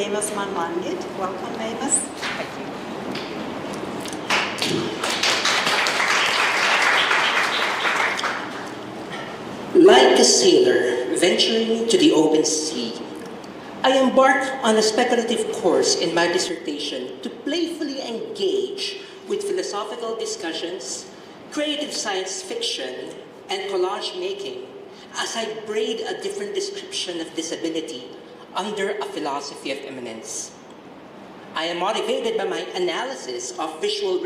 Amos Manlangit. Welcome, Amos. Thank you. Like a sailor venturing to the open sea, I embarked on a speculative course in my dissertation to playfully engage with philosophical discussions, creative science fiction, and collage making as I braid a different description of disability under a philosophy of immanence. I am motivated by my analysis of visual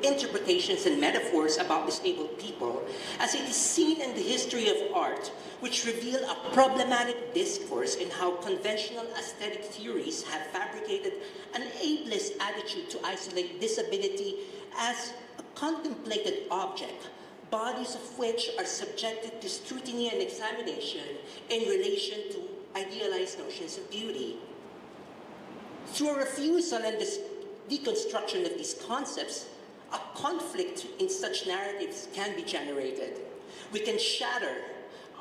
interpretations and metaphors about disabled people as it is seen in the history of art, which reveal a problematic discourse in how conventional aesthetic theories have fabricated an ableist attitude to isolate disability as a contemplated object, bodies of which are subjected to scrutiny and examination in relation to idealized notions of beauty. Through a refusal and deconstruction of these concepts, a conflict in such narratives can be generated. We can shatter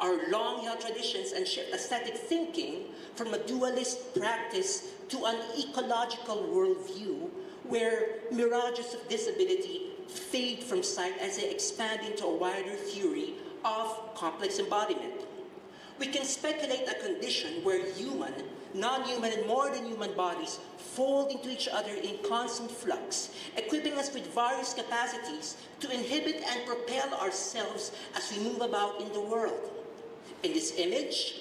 our long-held traditions and shift aesthetic thinking from a dualist practice to an ecological worldview where mirages of disability fade from sight as they expand into a wider theory of complex embodiment. We can speculate a condition where human, non-human, and more than human bodies fold into each other in constant flux, equipping us with various capacities to inhibit and propel ourselves as we move about in the world. In this image,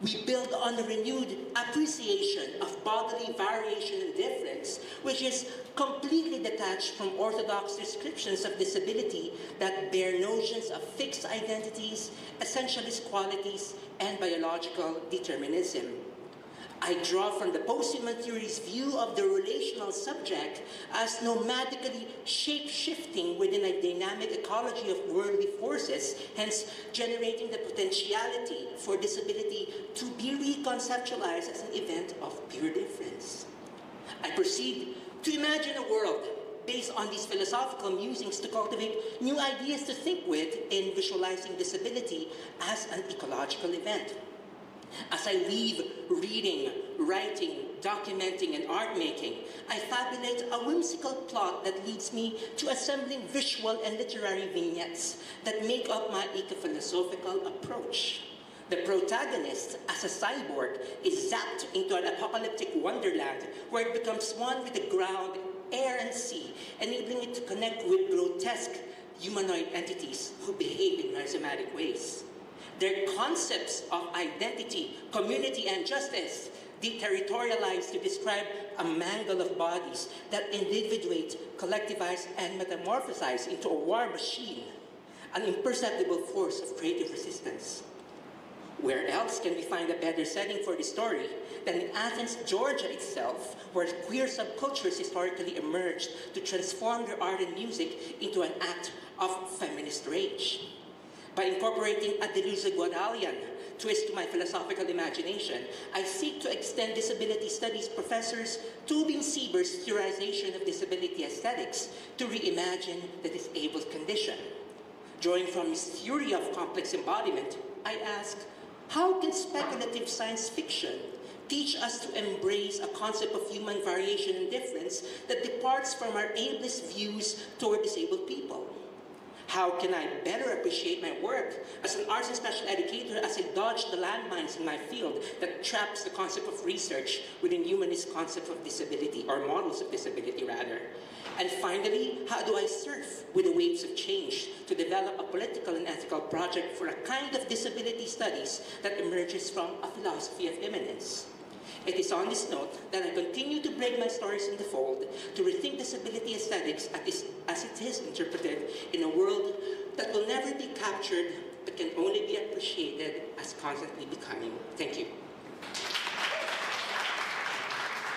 we build on a renewed appreciation of bodily variation and difference, which is completely detached from orthodox descriptions of disability that bear notions of fixed identities, essentialist qualities, and biological determinism. I draw from the post-human theory's view of the relational subject as nomadically shape-shifting within a dynamic ecology of worldly forces, hence generating the potentiality for disability to be reconceptualized as an event of pure difference. I proceed to imagine a world based on these philosophical musings to cultivate new ideas to think with in visualizing disability as an ecological event. As I weave reading, writing, documenting, and art making, I fabulate a whimsical plot that leads me to assembling visual and literary vignettes that make up my eco-philosophical approach. The protagonist, as a cyborg, is zapped into an apocalyptic wonderland where it becomes one with the ground, air, and sea, enabling it to connect with grotesque humanoid entities who behave in rhizomatic ways. Their concepts of identity, community, and justice deterritorialize to describe a mangle of bodies that individuate, collectivize, and metamorphosize into a war machine, an imperceptible force of creative resistance. Where else can we find a better setting for this story than in Athens, Georgia itself, where queer subcultures historically emerged to transform their art and music into an act of feminist rage? By incorporating a Deleuze-Guattarian twist to my philosophical imagination, I seek to extend disability studies professors Tobin Sieber's theorization of disability aesthetics to reimagine the disabled condition. Drawing from his theory of complex embodiment, I ask, how can speculative science fiction teach us to embrace a concept of human variation and difference that departs from our ableist views toward disabled people? How can I better appreciate my work as an arts and special educator as I dodge the landmines in my field that traps the concept of research within humanist concept of disability, or models of disability rather? And finally, how do I surf with the waves of change to develop a political and ethical project for a kind of disability studies that emerges from a philosophy of immanence? It is on this note that I continue to bring my stories in the fold to rethink disability aesthetics as it is interpreted in a world that will never be captured but can only be appreciated as constantly becoming. Thank you.